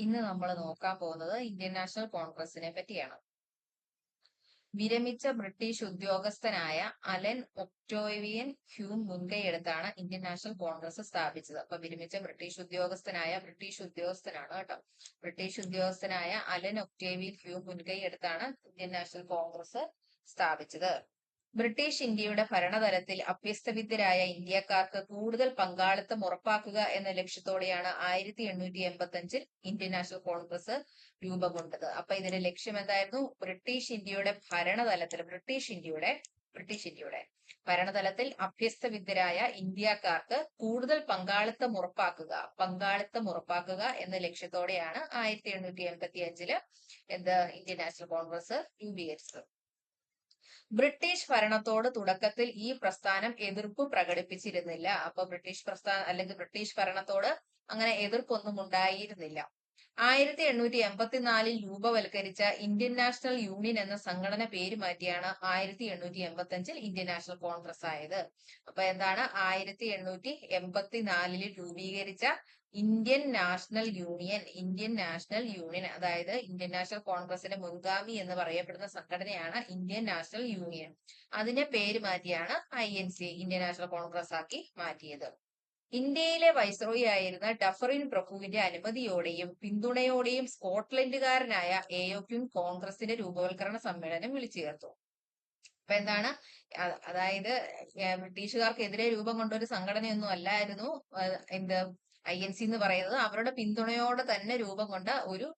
ഇന്ന് നമ്മൾ നോക്കാൻ പോകുന്നത് ഇന്ത്യൻ നാഷണൽ കോൺഗ്രസിനെ പറ്റിയാണ്. വിരമിച്ച ബ്രിട്ടീഷ് ഉദ്യോഗസ്ഥനായ അലൻ ഒക്ടേവിയൻ ഹ്യൂം മുൻകൈയെടുത്താണ് ഇന്ത്യൻ നാഷണൽ കോൺഗ്രസ് സ്ഥാപിച്ചത്. അപ്പൊ വിരമിച്ച ബ്രിട്ടീഷ് ഉദ്യോഗസ്ഥനാണ് കേട്ടോ. ബ്രിട്ടീഷ് ഉദ്യോഗസ്ഥനായ അലൻ ഒക്ടേവിയൻ ഹ്യൂം മുൻകൈയെടുത്താണ് ഇന്ത്യൻ നാഷണൽ കോൺഗ്രസ് സ്ഥാപിച്ചത്. ബ്രിട്ടീഷ് ഇന്ത്യയുടെ ഭരണതലത്തിൽ അഭ്യസ്തവിദ്യരായ ഇന്ത്യക്കാർക്ക് കൂടുതൽ പങ്കാളിത്തം ഉറപ്പാക്കുക എന്ന ലക്ഷ്യത്തോടെയാണ് 1885 ഇന്ത്യൻ നാഷണൽ കോൺഗ്രസ് രൂപം കൊണ്ടത്. അപ്പൊ ഇതിന്റെ ലക്ഷ്യം എന്തായിരുന്നു? ബ്രിട്ടീഷ് ഇന്ത്യയുടെ ഭരണതലത്തിൽ അഭ്യസ്തവിദ്യരായ ഇന്ത്യക്കാർക്ക് കൂടുതൽ പങ്കാളിത്തം ഉറപ്പാക്കുക എന്ന ലക്ഷ്യത്തോടെയാണ് 1885 ഇന്ത്യൻ നാഷണൽ കോൺഗ്രസ് രൂപീകരിച്ചത്. ബ്രിട്ടീഷ് ഭരണത്തോട് തുടക്കത്തിൽ ഈ പ്രസ്ഥാനം എതിർപ്പ് പ്രകടിപ്പിച്ചിരുന്നില്ല. അപ്പൊ ബ്രിട്ടീഷ് ഭരണത്തോട് അങ്ങനെ എതിർപ്പൊന്നും ഉണ്ടായിരുന്നില്ല. 1884 രൂപവൽക്കരിച്ച ഇന്ത്യൻ നാഷണൽ യൂണിയൻ എന്ന സംഘടന പേര് മാറ്റിയാണ് 1885 ഇന്ത്യൻ നാഷണൽ കോൺഗ്രസ് ആയത്. അപ്പൊ എന്താണ്? 1884 രൂപീകരിച്ച ഇന്ത്യൻ നാഷണൽ യൂണിയൻ, അതായത് ഇന്ത്യൻ നാഷണൽ കോൺഗ്രസിന്റെ മുൻഗാമി എന്ന് പറയപ്പെടുന്ന സംഘടനയാണ് ഇന്ത്യൻ നാഷണൽ യൂണിയൻ. അതിനെ പേര് മാറ്റിയാണ് INC ഇന്ത്യൻ നാഷണൽ കോൺഗ്രസ് ആക്കി മാറ്റിയത്. ഇന്ത്യയിലെ വൈസ്രോയി ആയിരുന്ന ഡഫറിൻ പ്രഭുവിന്റെ അനുമതിയോടെയും പിന്തുണയോടെയും സ്കോട്ട്ലൻഡുകാരനായ എയോക്വിൻ കോൺഗ്രസിന്റെ രൂപവൽക്കരണ സമ്മേളനം വിളിച്ചു ചേർത്തു. അപ്പൊ എന്താണ്? അതായത് ബ്രിട്ടീഷുകാർക്കെതിരെ രൂപം കൊണ്ട ഒരു സംഘടനയൊന്നും അല്ലായിരുന്നു INC എന്ന് പറയുന്നത്. അവരുടെ പിന്തുണയോടെ തന്നെ രൂപം കൊണ്ട ഒരു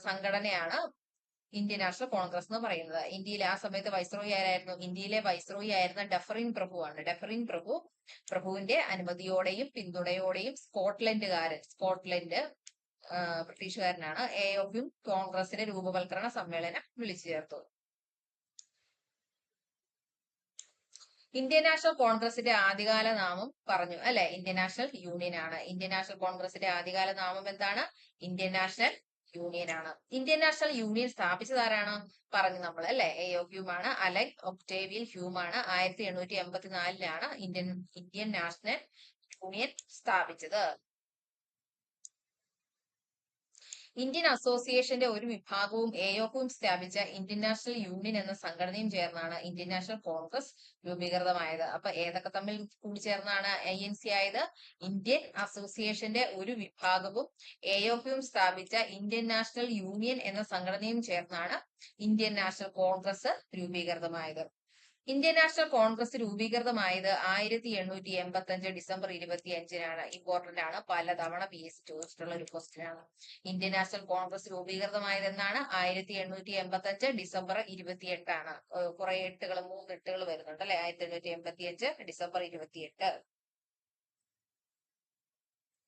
സംഘടനയാണ് ഇന്ത്യൻ നാഷണൽ കോൺഗ്രസ് എന്ന് പറയുന്നത്. ഇന്ത്യയിൽ ആ സമയത്ത് ഇന്ത്യയിലെ വൈസ്രോയി ആയിരുന്ന ഡഫറിൻ പ്രഭുവാണ്. പ്രഭുവിന്റെ അനുമതിയോടെയും പിന്തുണയോടെയും സ്കോട്ട്ലൻഡ് ബ്രിട്ടീഷുകാരനാണ് എയോക്വിൻ കോൺഗ്രസിന്റെ രൂപവൽക്കരണ സമ്മേളനം വിളിച്ചു ചേർത്തു. ഇന്ത്യൻ നാഷണൽ കോൺഗ്രസിന്റെ ആദ്യകാല നാമം പറഞ്ഞു അല്ലെ? ഇന്ത്യൻ നാഷണൽ യൂണിയൻ ആണ്. ഇന്ത്യൻ നാഷണൽ കോൺഗ്രസിന്റെ ആദ്യകാല നാമം എന്താണ്? ഇന്ത്യൻ നാഷണൽ യൂണിയൻ ആണ്. ഇന്ത്യൻ നാഷണൽ യൂണിയൻ സ്ഥാപിച്ചതാരാണ്? പറഞ്ഞു നമ്മൾ അല്ലെ? എയോക്വിൻ ആണ്. അലൻ ഒക്ടേവിയൻ ഹ്യൂം ആണ്. 1884 ഇന്ത്യൻ നാഷണൽ യൂണിയൻ സ്ഥാപിച്ചത്. ഇന്ത്യൻ അസോസിയേഷന്റെ ഒരു വിഭാഗവും എയോക്വിൻ സ്ഥാപിച്ച ഇന്ത്യൻ നാഷണൽ യൂണിയൻ എന്ന സംഘടനയും ചേർന്നാണ് ഇന്ത്യൻ നാഷണൽ കോൺഗ്രസ് രൂപീകൃതമായത്. അപ്പൊ ഏതൊക്കെ തമ്മിൽ കൂടിച്ചേർന്നാണ് INC ആയത്? ഇന്ത്യൻ അസോസിയേഷന്റെ ഒരു വിഭാഗവും എയോക്വിൻ സ്ഥാപിച്ച ഇന്ത്യൻ നാഷണൽ യൂണിയൻ എന്ന സംഘടനയും ചേർന്നാണ് ഇന്ത്യൻ നാഷണൽ കോൺഗ്രസ് രൂപീകൃതമായത്. ഇന്ത്യൻ നാഷണൽ കോൺഗ്രസ് രൂപീകൃതമായത് 1885 ഡിസംബർ 25-നാണ്. ഇമ്പോർട്ടന്റ് ആണ്, പലതവണ PSC ചോദിച്ചിട്ടുള്ള ഒരു ക്വസ്റ്റ്യൻ ആണ്. ഇന്ത്യൻ നാഷണൽ കോൺഗ്രസ് രൂപീകൃതമായത് എന്നാണ്? 1885 ഡിസംബർ 28-ആണ്. കുറെ 3 എട്ടുകൾ വരുന്നുണ്ട് അല്ലെ? 1885 ഡിസംബർ 28.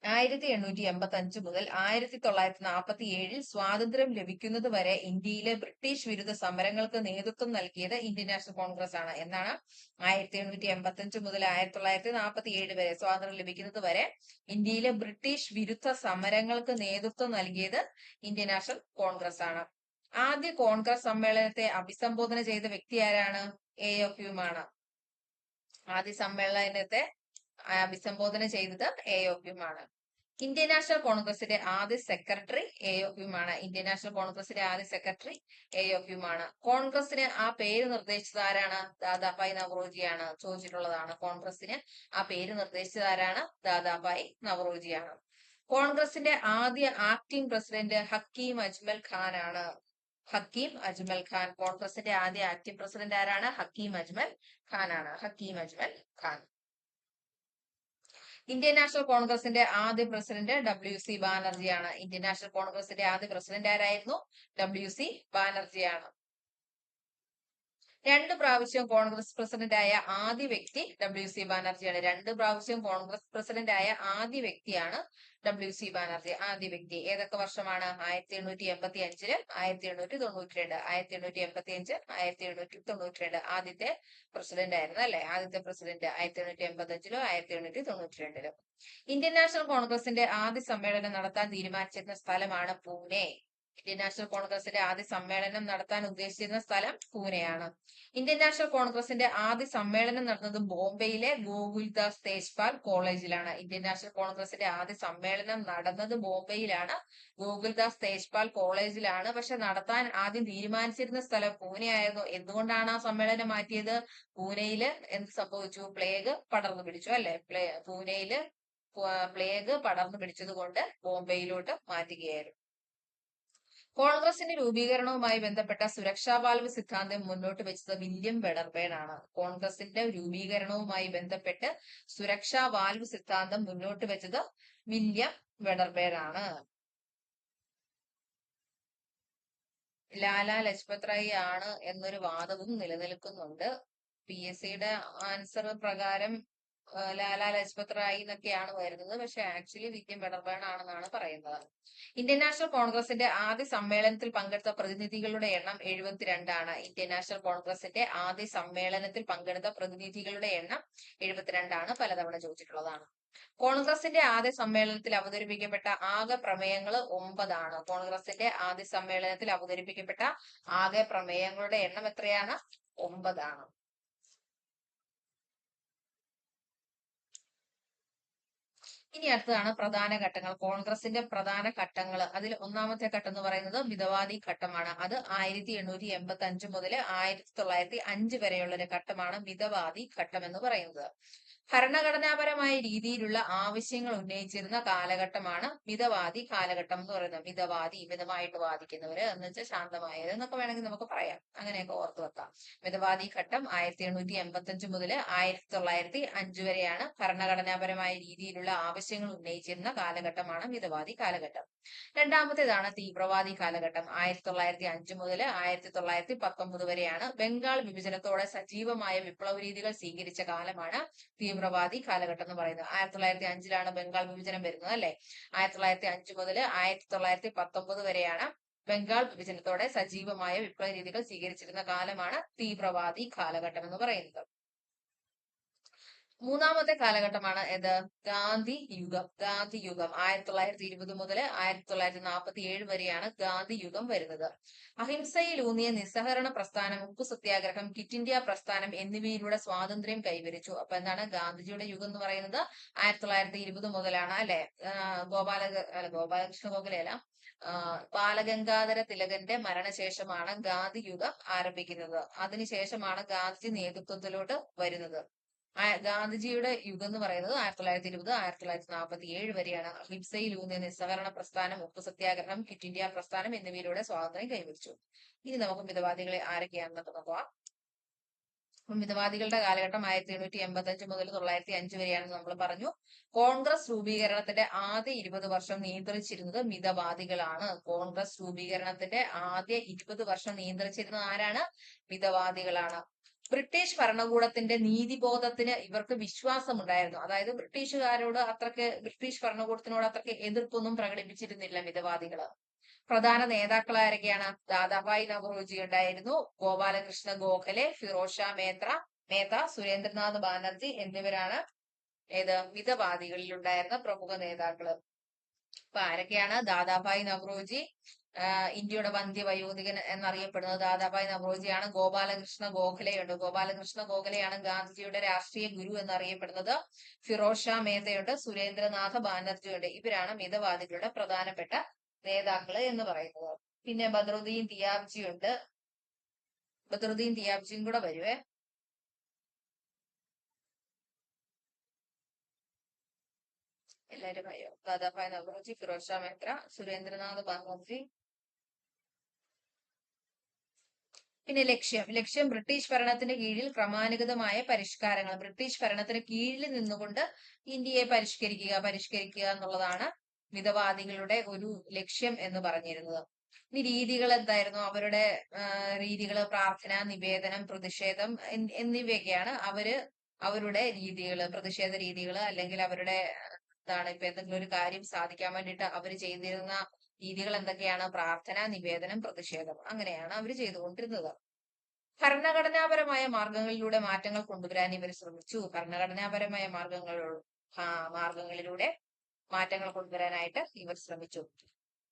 1885 മുതൽ 1947 സ്വാതന്ത്ര്യം ലഭിക്കുന്നത് വരെ ഇന്ത്യയിലെ ബ്രിട്ടീഷ് വിരുദ്ധ സമരങ്ങൾക്ക് നേതൃത്വം നൽകിയത് ഇന്ത്യൻ നാഷണൽ കോൺഗ്രസ് ആണ്. എന്നാണ്? 1885 മുതൽ 1947 വരെ, സ്വാതന്ത്ര്യം ലഭിക്കുന്നത് വരെ ഇന്ത്യയിലെ ബ്രിട്ടീഷ് വിരുദ്ധ സമരങ്ങൾക്ക് നേതൃത്വം നൽകിയത് ഇന്ത്യൻ നാഷണൽ കോൺഗ്രസ് ആണ്. ആദ്യ കോൺഗ്രസ് സമ്മേളനത്തെ അഭിസംബോധന ചെയ്ത വ്യക്തി ആരാണ്? എയോക്വിൻ ആണ്. ആദ്യ സമ്മേളനത്തെ അഭിസംബോധന ചെയ്തത് എയോക്വിൻ ആണ്. ഇന്ത്യൻ നാഷണൽ കോൺഗ്രസിന്റെ ആദ്യ സെക്രട്ടറി എയോക്വിൻ ആണ്. ഇന്ത്യൻ നാഷണൽ കോൺഗ്രസിന്റെ ആദ്യ സെക്രട്ടറി എയോക്വിൻ ആണ്. കോൺഗ്രസിന് ആ പേര് നിർദ്ദേശിച്ചത് ആരാണ്? ദാദാഭായ് നവറോജിയാണ്. ചോദിച്ചിട്ടുള്ളതാണ്. കോൺഗ്രസിന് ആ പേര് നിർദ്ദേശിച്ചത് ആരാണ്? ദാദാഭായ് നവറോജിയാണ്. കോൺഗ്രസിന്റെ ആദ്യ ആക്ടിംഗ് പ്രസിഡന്റ് ഹക്കീം അജ്മൽ ഖാൻ ആണ്. കോൺഗ്രസിന്റെ ആദ്യ ആക്ടിംഗ് പ്രസിഡന്റ് ആരാണ്? ഹക്കീം അജ്മൽ ഖാൻ ആണ്. ഇന്ത്യൻ നാഷണൽ കോൺഗ്രസിന്റെ ആദ്യ പ്രസിഡന്റ് WC ബാനർജി ആണ്. ഇന്ത്യൻ നാഷണൽ കോൺഗ്രസിന്റെ ആദ്യ പ്രസിഡന്റ് ആരായിരുന്നു? WC ബാനർജി ആണ്. 2 പ്രാവശ്യം കോൺഗ്രസ് പ്രസിഡന്റ് ആയ ആദ്യ വ്യക്തി WC ബാനർജിയാണ്. 2 പ്രാവശ്യം കോൺഗ്രസ് പ്രസിഡന്റ് ആയ ആദ്യ വ്യക്തിയാണ് WC ബാനർജി. ആദ്യ വ്യക്തി ഏതൊക്കെ വർഷമാണ്? 1885, 1892. 1885, 1892 ആദ്യത്തെ പ്രസിഡന്റ് ആയിരുന്നു അല്ലെ? ആദ്യത്തെ പ്രസിഡന്റ് 1885-ലോ 1892-ലോ. ഇന്ത്യൻ നാഷണൽ കോൺഗ്രസിന്റെ ആദ്യ സമ്മേളനം നടത്താൻ തീരുമാനിച്ചിരുന്ന സ്ഥലമാണ് പൂനെ. ഇന്ത്യൻ നാഷണൽ കോൺഗ്രസിന്റെ ആദ്യ സമ്മേളനം നടത്താൻ ഉദ്ദേശിച്ചിരുന്ന സ്ഥലം പൂനെയാണ്. ഇന്ത്യൻ നാഷണൽ കോൺഗ്രസിന്റെ ആദ്യ സമ്മേളനം നടന്നത് ബോംബെയിലെ ഗോകുൽദാസ് തേജ്പാൽ കോളേജിലാണ്. ഇന്ത്യൻ നാഷണൽ കോൺഗ്രസിന്റെ ആദ്യ സമ്മേളനം നടന്നത് ബോംബെയിലാണ്, ഗോകുൽദാസ് തേജ്പാൽ കോളേജിലാണ്. പക്ഷെ നടത്താൻ ആദ്യം തീരുമാനിച്ചിരുന്ന സ്ഥലം പൂനെ ആയിരുന്നു. എന്തുകൊണ്ടാണ് ആ സമ്മേളനം മാറ്റിയത്? പൂനെയില് എന്ത് സംഭവിച്ചു? പ്ലേഗ് പടർന്നു പിടിച്ചു അല്ലെ? പൂനെയില് പ്ലേഗ് പടർന്നു പിടിച്ചത് കൊണ്ട് ബോംബെയിലോട്ട് മാറ്റുകയായിരുന്നു. കോൺഗ്രസിന്റെ രൂപീകരണവുമായി ബന്ധപ്പെട്ട സുരക്ഷാ വാൽവ് സിദ്ധാന്തം മുന്നോട്ട് വെച്ചത് വില്യം വെഡർബേൺ ആണ്. കോൺഗ്രസിന്റെ രൂപീകരണവുമായി ബന്ധപ്പെട്ട് സുരക്ഷാ വാൽവ് സിദ്ധാന്തം മുന്നോട്ട് വെച്ചത് വില്യം വെഡർബേൺ ആണ്. ലാലാ ലജ്പത് റായി ആണ് എന്നൊരു വാദവും നിലനിൽക്കുന്നുണ്ട്. PSCയുടെ ആൻസർ പ്രകാരം ലാലാ ലജ്പത് റായി എന്നൊക്കെയാണ് വരുന്നത്. പക്ഷെ ആക്ച്വലി വില്യം വെഡർബേൺ ആണെന്നാണ് പറയുന്നത്. ഇന്ത്യൻ നാഷണൽ കോൺഗ്രസിന്റെ ആദ്യ സമ്മേളനത്തിൽ പങ്കെടുത്ത പ്രതിനിധികളുടെ എണ്ണം 72 ആണ്. ഇന്ത്യൻ നാഷണൽ കോൺഗ്രസിന്റെ ആദ്യ സമ്മേളനത്തിൽ പങ്കെടുത്ത പ്രതിനിധികളുടെ എണ്ണം 72 ആണ്. പലതവണ ചോദിച്ചിട്ടുള്ളതാണ്. കോൺഗ്രസിന്റെ ആദ്യ സമ്മേളനത്തിൽ അവതരിപ്പിക്കപ്പെട്ട ആകെ പ്രമേയങ്ങൾ 9 ആണ്. കോൺഗ്രസിന്റെ ആദ്യ സമ്മേളനത്തിൽ അവതരിപ്പിക്കപ്പെട്ട ആകെ പ്രമേയങ്ങളുടെ എണ്ണം എത്രയാണ്? 9 ആണ്. ഇനി അടുത്തതാണ് പ്രധാന ഘട്ടങ്ങൾ. കോൺഗ്രസിന്റെ പ്രധാന ഘട്ടങ്ങൾ. അതിൽ ഒന്നാമത്തെ ഘട്ടം എന്ന് പറയുന്നത് മിതവാദി ഘട്ടമാണ്. അത് 1885 മുതൽ 1905 വരെയുള്ള ഒരു ഘട്ടമാണ് മിതവാദി ഘട്ടം എന്ന് പറയുന്നത്. ഭരണഘടനാപരമായ രീതിയിലുള്ള ആവശ്യങ്ങൾ ഉന്നയിച്ചിരുന്ന കാലഘട്ടമാണ് മിതവാദി കാലഘട്ടം എന്ന് പറയുന്നത്. മിതവാദി, മിതമായിട്ട് വാദിക്കുന്നവര് എന്ന് വെച്ചാൽ ശാന്തമായത് എന്നൊക്കെ വേണമെങ്കിൽ നമുക്ക് പറയാം. അങ്ങനെയൊക്കെ ഓർത്തു വെക്കാം. മിതവാദി ഘട്ടം 1885 മുതൽ 1905 വരെയാണ്. ഭരണഘടനാപരമായ രീതിയിലുള്ള ആവശ്യങ്ങൾ ഉന്നയിച്ചിരുന്ന കാലഘട്ടമാണ് മിതവാദി കാലഘട്ടം. രണ്ടാമത്തേതാണ് തീവ്രവാദി കാലഘട്ടം. 1905 മുതൽ 1919 വരെയാണ്. ബംഗാൾ വിഭജനത്തോടെ സജീവമായ വിപ്ലവ രീതികൾ സ്വീകരിച്ച കാലമാണ് തീവ്രവാദി കാലഘട്ടം എന്ന് പറയുന്നത്. 1905 ബംഗാൾ വിഭജനം വരുന്നത് അല്ലെ? 1905 മുതൽ 1919 വരെയാണ് ബംഗാൾ വിഭജനത്തോടെ സജീവമായ വിപ്ലവ രീതികൾ സ്വീകരിച്ചിരുന്ന കാലമാണ് തീവ്രവാദി കാലഘട്ടം എന്ന് പറയുന്നത്. മൂന്നാമത്തെ കാലഘട്ടമാണ് ഏത്? ഗാന്ധി യുഗം. ഗാന്ധി യുഗം 1920 മുതൽ 1947 വരെയാണ് ഗാന്ധി യുഗം വരുന്നത്. അഹിംസയിലൂന്നിയ നിസ്സഹകരണ പ്രസ്ഥാനം, ഉപ്പു സത്യാഗ്രഹം, ക്വിറ്റ് ഇന്ത്യ പ്രസ്ഥാനം എന്നിവയിലൂടെ സ്വാതന്ത്ര്യം കൈവരിച്ചു. അപ്പൊ എന്താണ് ഗാന്ധിജിയുടെ യുഗം എന്ന് പറയുന്നത്? 1920 മുതലാണ് അല്ലെ? ഗോപാലകൃഷ്ണ ഗോഖലെയല്ല, ബാലഗംഗാധര തിലകന്റെ മരണശേഷമാണ് ഗാന്ധി യുഗം ആരംഭിക്കുന്നത്. അതിനുശേഷമാണ് ഗാന്ധിജി നേതൃത്വത്തിലോട്ട് വരുന്നത്. ഗാന്ധിജിയുടെ യുഗം എന്ന് പറയുന്നത് 1920 1947 വരെയാണ്. അഹിംസയിലൂന്നിയ നിസ്സഹകരണ പ്രസ്ഥാനം, ഉപ്പു സത്യാഗ്രഹം, ക്വിറ്റ് ഇന്ത്യ പ്രസ്ഥാനം എന്നിവയിലൂടെ സ്വാതന്ത്ര്യം കൈവരിച്ചു. ഇനി നമുക്ക് മിതവാദികളെ ആരൊക്കെയാണെന്നൊക്കെ നോക്കാം. മിതവാദികളുടെ കാലഘട്ടം 1885 മുതൽ 1905 വരെയാണെന്ന് നമ്മൾ പറഞ്ഞു. കോൺഗ്രസ് രൂപീകരണത്തിന്റെ ആദ്യ 20 വർഷം നിയന്ത്രിച്ചിരുന്നത് മിതവാദികളാണ്. കോൺഗ്രസ് രൂപീകരണത്തിന്റെ ആദ്യ 20 വർഷം നിയന്ത്രിച്ചിരുന്നത് ആരാണ്? മിതവാദികളാണ്. ബ്രിട്ടീഷ് ഭരണകൂടത്തിന്റെ നീതിബോധത്തിന് ഇവർക്ക് വിശ്വാസമുണ്ടായിരുന്നു. അതായത് ബ്രിട്ടീഷ് ഭരണകൂടത്തിനോട് അത്രയ്ക്ക് എതിർപ്പൊന്നും പ്രകടിപ്പിച്ചിരുന്നില്ല മിതവാദികള്. പ്രധാന നേതാക്കൾ ആരൊക്കെയാണ്? ദാദാഭായ് നവറോജി ഉണ്ടായിരുന്നു, ഗോപാലകൃഷ്ണ ഗോഖലെ, ഫിറോസ് ഷാ മേത്ത, സുരേന്ദ്രനാഥ് ബാനർജി എന്നിവരാണ് മിതവാദികളിൽ ഉണ്ടായിരുന്ന പ്രമുഖ നേതാക്കള്. അപ്പൊ ആരൊക്കെയാണ്? ദാദാഭായ് നവറോജി, ഇന്ത്യയുടെ വന്ധ്യവയോധികൻ എന്നറിയപ്പെടുന്നത് ദാദാഭായ് നവറോജിയാണ്. ഗോപാലകൃഷ്ണ ഗോഖലെയുണ്ട്. ഗോപാലകൃഷ്ണ ഗോഖലെയാണ് ഗാന്ധിജിയുടെ രാഷ്ട്രീയ ഗുരു എന്നറിയപ്പെടുന്നത്. ഫിറോസ് ഷാ മേത്തയുണ്ട്, സുരേന്ദ്രനാഥ ബാനർജിയുണ്ട്. ഇവരാണ് മിതവാദികളുടെ പ്രധാനപ്പെട്ട നേതാക്കള് എന്ന് പറയുന്നത്. പിന്നെ ബദ്രുദ്ദീൻ തിയാബ്ജി ഉണ്ട്. ബദ്രുദ്ദീൻ തിയാബ്ജിയും കൂടെ വരുവേ. എല്ലാരും പറയോ? ദാദാഭായ് നവറോജി, ഫിറോസ് ഷാ മേത്ത, സുരേന്ദ്രനാഥ് ബാനർജി. പിന്നെ ലക്ഷ്യം ബ്രിട്ടീഷ് ഭരണത്തിന് കീഴിൽ ക്രമാനുഗതമായ പരിഷ്കാരങ്ങൾ. ബ്രിട്ടീഷ് ഭരണത്തിന് കീഴിൽ നിന്നുകൊണ്ട് ഇന്ത്യയെ പരിഷ്കരിക്കുക എന്നുള്ളതാണ് മിതവാദികളുടെ ഒരു ലക്ഷ്യം എന്ന് പറഞ്ഞിരുന്നത്. ഇനി രീതികൾ എന്തായിരുന്നു? അവരുടെ രീതികള് പ്രാർത്ഥന, നിവേദനം, പ്രതിഷേധം എന്നിവയൊക്കെയാണ് അവരുടെ രീതികള്. പ്രതിഷേധ രീതികള് അല്ലെങ്കിൽ അവരുടെ ഇപ്പൊ എന്തെങ്കിലും ഒരു കാര്യം സാധിക്കാൻ വേണ്ടിയിട്ട് അവർ ചെയ്തിരുന്ന രീതികൾ എന്തൊക്കെയാണ്? പ്രാർത്ഥന, നിവേദനം, പ്രതിഷേധം. അങ്ങനെയാണ് അവർ ചെയ്തുകൊണ്ടിരുന്നത്. ഭരണഘടനാപരമായ മാർഗങ്ങളിലൂടെ മാറ്റങ്ങൾ കൊണ്ടുവരാൻ ഇവർ ശ്രമിച്ചു. ഭരണഘടനാപരമായ മാർഗങ്ങളിലൂടെ മാറ്റങ്ങൾ കൊണ്ടുവരാനായിട്ട് ഇവർ ശ്രമിച്ചു.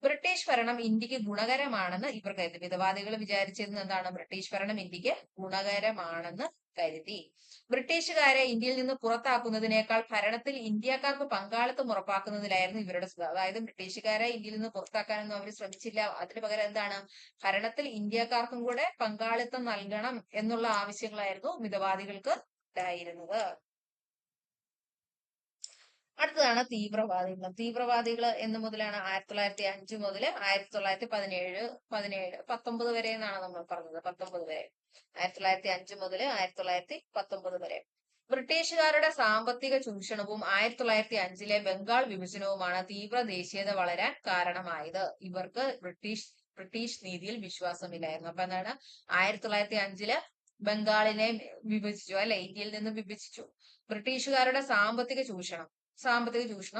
ബ്രിട്ടീഷ് ഭരണം ഇന്ത്യക്ക് ഗുണകരമാണെന്ന് ഇവർ കരുതി. മിതവാദികൾ വിചാരിച്ചിരുന്നത് എന്താണ്? ബ്രിട്ടീഷ് ഭരണം ഇന്ത്യക്ക് ഗുണകരമാണെന്ന് കരുതി. ബ്രിട്ടീഷുകാരെ ഇന്ത്യയിൽ നിന്ന് പുറത്താക്കുന്നതിനേക്കാൾ ഭരണത്തിൽ ഇന്ത്യക്കാർക്ക് പങ്കാളിത്തം ഉറപ്പാക്കുന്നതിലായിരുന്നു ഇവരുടെ ശ്രദ്ധ. അതായത് ബ്രിട്ടീഷുകാരെ ഇന്ത്യയിൽ നിന്ന് പുറത്താക്കാനൊന്നും അവർ ശ്രമിച്ചില്ല. അതിന് പകരം എന്താണ്? ഭരണത്തിൽ ഇന്ത്യക്കാർക്കും കൂടെ പങ്കാളിത്തം നൽകണം എന്നുള്ള ആവശ്യങ്ങളായിരുന്നു മിതവാദികൾക്ക് ഉണ്ടായിരുന്നത്. അടുത്തതാണ് തീവ്രവാദികൾ. തീവ്രവാദികൾ എന്ന് മുതലാണ്? 1905 മുതൽ 1919 വരെ എന്നാണ് നമ്മൾ പറഞ്ഞത്. 19 വരെ. 1905 മുതൽ 1919 വരെ. ബ്രിട്ടീഷുകാരുടെ സാമ്പത്തിക ചൂഷണവും 1905 ബംഗാൾ വിഭജനവുമാണ് തീവ്ര ദേശീയത വളരാൻ കാരണമായത്. ഇവർക്ക് ബ്രിട്ടീഷ് നീതിയിൽ വിശ്വാസമില്ലായിരുന്നു. അപ്പൊ എന്താണ്? 1905 ബംഗാളിനെ വിഭജിച്ചു അല്ലെ, ഇന്ത്യയിൽ നിന്ന് വിഭജിച്ചു. ബ്രിട്ടീഷുകാരുടെ സാമ്പത്തിക ചൂഷണം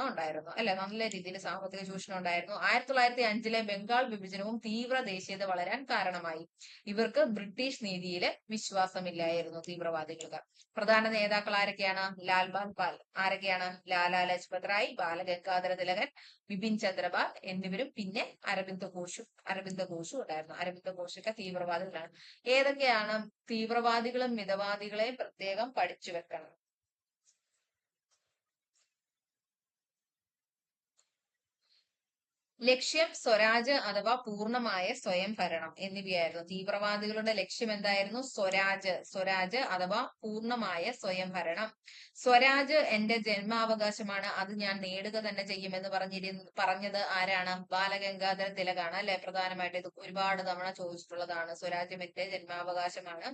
ഉണ്ടായിരുന്നു അല്ലെ, നല്ല രീതിയിൽ സാമ്പത്തിക ചൂഷണം ഉണ്ടായിരുന്നു. 1905 ബംഗാൾ വിഭജനവും തീവ്ര ദേശീയത വളരാൻ കാരണമായി. ഇവർക്ക് ബ്രിട്ടീഷ് നീതിയില് വിശ്വാസമില്ലായിരുന്നു തീവ്രവാദികൾക്ക്. പ്രധാന നേതാക്കൾ ആരൊക്കെയാണ്? ലാൽ ബാൽ ആരൊക്കെയാണ്? ലാലാ ലജ്പത് റായ്, ബാലഗംഗാധര തിലകൻ, ബിപിൻ ചന്ദ്രപാൽ എന്നിവരും പിന്നെ അരവിന്ദ ഘോഷും ഉണ്ടായിരുന്നു. അരവിന്ദ ഘോഷൊക്കെ തീവ്രവാദികളാണ്. ഏതൊക്കെയാണ്? തീവ്രവാദികളും മിതവാദികളെയും പ്രത്യേകം പഠിച്ചു വെക്കണം. ലക്ഷ്യം സ്വരാജ് അഥവാ പൂർണ്ണമായ സ്വയം ഭരണം എന്നിവയായിരുന്നു. തീവ്രവാദികളുടെ ലക്ഷ്യം എന്തായിരുന്നു? സ്വരാജ് അഥവാ പൂർണ്ണമായ സ്വയം ഭരണം. സ്വരാജ് എന്റെ ജന്മാവകാശമാണ്, അത് ഞാൻ നേടുക തന്നെ ചെയ്യുമെന്ന് പറഞ്ഞത് ആരാണ്? ബാലഗംഗാധര തിലകാണ് അല്ലെ. പ്രധാനമായിട്ട് ഇത് ഒരുപാട് തവണ ചോദിച്ചിട്ടുള്ളതാണ്. സ്വരാജ്യം എന്റെ ജന്മാവകാശമാണ്,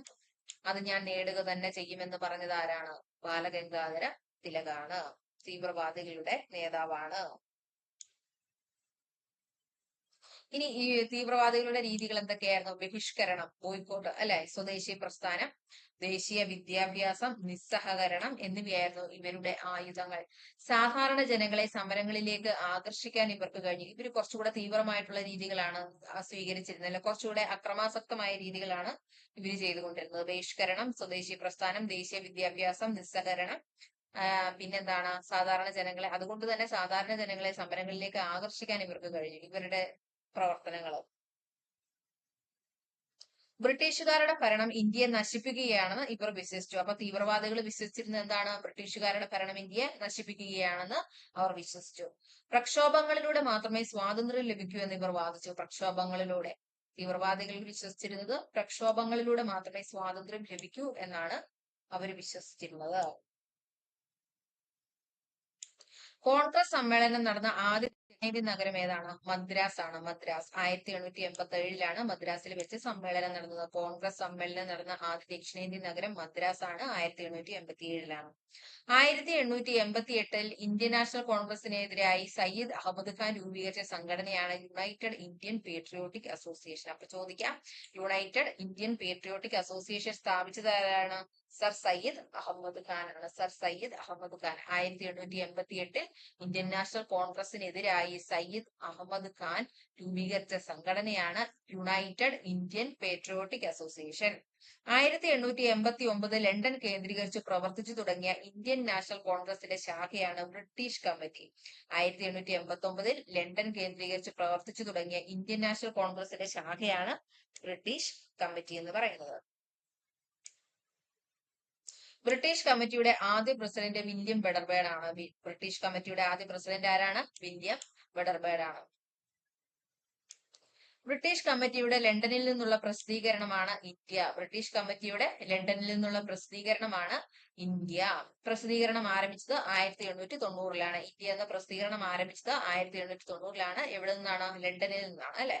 അത് ഞാൻ നേടുക തന്നെ ചെയ്യുമെന്ന് പറഞ്ഞത് ആരാണ്? ബാലഗംഗാധര തിലകാണ്. തീവ്രവാദികളുടെ നേതാവാണ്. ഇനി ഈ തീവ്രവാദികളുടെ രീതികൾ എന്തൊക്കെയായിരുന്നു? ബഹിഷ്കരണം, ബോയ്ക്കോട്ട് അല്ലെ, സ്വദേശി പ്രസ്ഥാനം, ദേശീയ വിദ്യാഭ്യാസം, നിസ്സഹകരണം എന്നിവയായിരുന്നു ഇവരുടെ ആയുധങ്ങൾ. സാധാരണ ജനങ്ങളെ സമരങ്ങളിലേക്ക് ആകർഷിക്കാൻ ഇവർക്ക് കഴിഞ്ഞു. ഇവർ കുറച്ചുകൂടെ തീവ്രമായിട്ടുള്ള രീതികളാണ് സ്വീകരിച്ചിരുന്നത് അല്ലെ, കുറച്ചുകൂടെ അക്രമാസക്തമായ രീതികളാണ് ഇവർ ചെയ്തുകൊണ്ടിരുന്നത്. ബഹിഷ്കരണം, സ്വദേശി പ്രസ്ഥാനം, ദേശീയ വിദ്യാഭ്യാസം, നിസ്സഹകരണം, പിന്നെന്താണ്? സാധാരണ ജനങ്ങളെ, അതുകൊണ്ട് തന്നെ സാധാരണ ജനങ്ങളെ സമരങ്ങളിലേക്ക് ആകർഷിക്കാൻ ഇവർക്ക് കഴിഞ്ഞു ഇവരുടെ പ്രവർത്തനങ്ങൾ. ബ്രിട്ടീഷുകാരുടെ ഭരണം ഇന്ത്യയെ നശിപ്പിക്കുകയാണെന്ന് ഇവർ വിശ്വസിച്ചു. അപ്പൊ തീവ്രവാദികൾ വിശ്വസിച്ചിരുന്നത് എന്താണ്? ബ്രിട്ടീഷുകാരുടെ ഭരണം ഇന്ത്യയെ നശിപ്പിക്കുകയാണെന്ന് അവർ വിശ്വസിച്ചു. പ്രക്ഷോഭങ്ങളിലൂടെ മാത്രമേ സ്വാതന്ത്ര്യം ലഭിക്കൂ എന്ന് ഇവർ വാദിച്ചു. പ്രക്ഷോഭങ്ങളിലൂടെ തീവ്രവാദികൾ വിശ്വസിച്ചിരുന്നത് പ്രക്ഷോഭങ്ങളിലൂടെ മാത്രമേ സ്വാതന്ത്ര്യം ലഭിക്കൂ എന്നാണ് അവർ വിശ്വസിച്ചിരുന്നത്. കോൺഗ്രസ് സമ്മേളനം നടന്ന ആദ്യ ദക്ഷിണേന്ത്യൻ നഗരം ഏതാണ്? മദ്രാസ് ആണ്. മദ്രാസ് 1887 മദ്രാസിൽ വെച്ച് സമ്മേളനം നടന്നത്. കോൺഗ്രസ് സമ്മേളനം നടന്ന ആദ്യ ദക്ഷിണേന്ത്യൻ നഗരം മദ്രാസ് ആണ്. 1887 1888 ഇന്ത്യൻ നാഷണൽ കോൺഗ്രസിനെതിരായി സയ്യിദ് അഹമ്മദ് ഖാൻ രൂപീകരിച്ച സംഘടനയാണ് യുണൈറ്റഡ് ഇന്ത്യൻ പേട്രിയോട്ടിക് അസോസിയേഷൻ. അപ്പൊ ചോദിക്കാം, യുണൈറ്റഡ് ഇന്ത്യൻ പേട്രിയോട്ടിക് അസോസിയേഷൻ സ്ഥാപിച്ചത് ആരാണ്? സർ സയ്യിദ് അഹമ്മദ് ഖാൻ ആണ്. Sir Syed Ahmad Khan 1888 Indian National കോൺഗ്രസിനെതിരായി സയ്യിദ് അഹമ്മദ് ഖാൻ രൂപീകരിച്ച സംഘടനയാണ് United Indian Patriotic Association. 1889 London കേന്ദ്രീകരിച്ച് പ്രവർത്തിച്ചു തുടങ്ങിയ ഇന്ത്യൻ നാഷണൽ കോൺഗ്രസിന്റെ ശാഖയാണ് ബ്രിട്ടീഷ് കമ്മിറ്റി. 1889 ലണ്ടൻ കേന്ദ്രീകരിച്ച് പ്രവർത്തിച്ചു തുടങ്ങിയ ഇന്ത്യൻ നാഷണൽ കോൺഗ്രസിന്റെ ശാഖയാണ് ബ്രിട്ടീഷ് കമ്മിറ്റി എന്ന് പറയുന്നത്. ബ്രിട്ടീഷ് കമ്മിറ്റിയുടെ ആദ്യ പ്രസിഡന്റ് വില്യം വെഡർബേർഡ് ആണ്. ബ്രിട്ടീഷ് കമ്മിറ്റിയുടെ ആദ്യ പ്രസിഡന്റ് ആരാണ്? വില്യം വെഡർബേർഡ് ആണ്. ബ്രിട്ടീഷ് കമ്മിറ്റിയുടെ ലണ്ടനിൽ നിന്നുള്ള പ്രസിദ്ധീകരണമാണ് ഇന്ത്യ. ബ്രിട്ടീഷ് കമ്മിറ്റിയുടെ ലണ്ടനിൽ നിന്നുള്ള പ്രസിദ്ധീകരണമാണ് ഇന്ത്യ. പ്രസിദ്ധീകരണം ആരംഭിച്ചത് 1890 ഇന്ത്യ എന്ന പ്രസിദ്ധീകരണം ആരംഭിച്ചത് 1890 എവിടെ നിന്നാണ്? ലണ്ടനിൽ നിന്നാണ് അല്ലെ.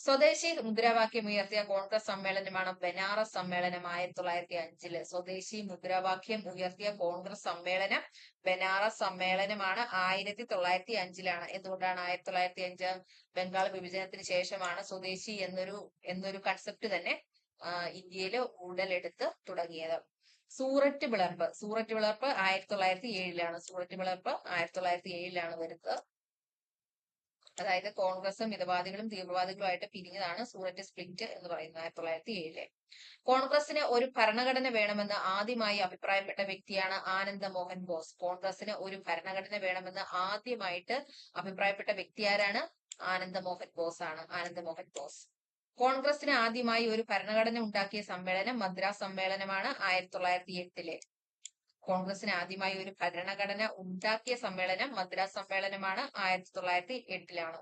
സ്വദേശി മുദ്രാവാക്യം ഉയർത്തിയ കോൺഗ്രസ് സമ്മേളനമാണ് ബനാറസ് സമ്മേളനം 1905. സ്വദേശി മുദ്രാവാക്യം ഉയർത്തിയ കോൺഗ്രസ് സമ്മേളനം ബനാറസ് സമ്മേളനമാണ് 1905. എന്തുകൊണ്ടാണ് 1905? ബംഗാൾ വിഭജനത്തിന് ശേഷമാണ് സ്വദേശി എന്നൊരു കൺസെപ്റ്റ് തന്നെ ഇന്ത്യയിൽ ഉടലെടുത്ത് തുടങ്ങിയത്. സൂററ്റ് പിളർപ്പ് 1907. സൂററ്റ് പിളർപ്പ് 1907 വരുന്നത്. അതായത് കോൺഗ്രസും മിതവാദികളും തീവ്രവാദികളുമായിട്ട് പിരിഞ്ഞതാണ് സൂററ്റ് സ്പ്ലിറ്റ് എന്ന് പറയുന്നത് 1907. കോൺഗ്രസിന് ഒരു ഭരണഘടന വേണമെന്ന് ആദ്യമായി അഭിപ്രായപ്പെട്ട വ്യക്തിയാണ് ആനന്ദ മോഹൻ ബോസ്. കോൺഗ്രസിന് ഒരു ഭരണഘടന വേണമെന്ന് ആദ്യമായിട്ട് അഭിപ്രായപ്പെട്ട വ്യക്തി ആരാണ്? ആനന്ദമോഹൻ ബോസ് ആണ്. ആനന്ദമോഹൻ ബോസ്. കോൺഗ്രസിന് ആദ്യമായി ഒരു ഭരണഘടന ഉണ്ടാക്കിയ സമ്മേളനം മദ്രാസ് സമ്മേളനമാണ് 1908. കോൺഗ്രസിന് ആദ്യമായി ഒരു ഭരണഘടന ഉണ്ടാക്കിയ സമ്മേളനം മദ്രാസ് സമ്മേളനമാണ് 1908.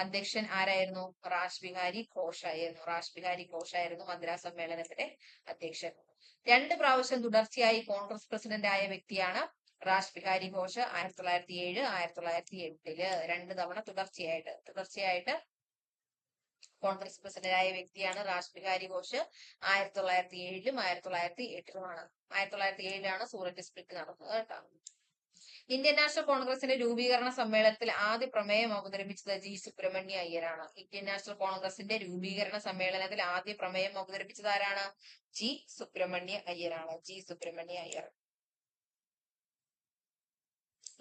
അധ്യക്ഷൻ ആരായിരുന്നു? റാഷ് ബിഹാരി ഘോഷ് ആയിരുന്നു. റാഷ് ബിഹാരി ഘോഷ് ആയിരുന്നു മദ്രാസ് സമ്മേളനത്തിന്റെ അധ്യക്ഷൻ. 2 പ്രാവശ്യം തുടർച്ചയായി കോൺഗ്രസ് പ്രസിഡന്റ് ആയ വ്യക്തിയാണ് റാഷ് ബിഹാരി ഘോഷ്. 1907, 1908. 2 തവണ തുടർച്ചയായിട്ട് കോൺഗ്രസ് പ്രസിഡന്റായ വ്യക്തിയാണ് റാഷ് ബിഹാരി ഘോഷ്. 1907-ലും 1908-ലുമാണ്. 1907-ലാണ് സൂററ്റ് സ്പ്ലിറ്റ് നടന്നത് കേട്ടോ. ഇന്ത്യൻ നാഷണൽ കോൺഗ്രസിന്റെ രൂപീകരണ സമ്മേളനത്തിൽ ആദ്യ പ്രമേയം അവതരിപ്പിച്ചത് ജി സുബ്രഹ്മണ്യ അയ്യരാണ്. ഇന്ത്യൻ നാഷണൽ കോൺഗ്രസിന്റെ രൂപീകരണ സമ്മേളനത്തിൽ ആദ്യ പ്രമേയം അവതരിപ്പിച്ചത് ആരാണ്? ജി സുബ്രഹ്മണ്യ അയ്യരാണ്. G Subramania Iyer.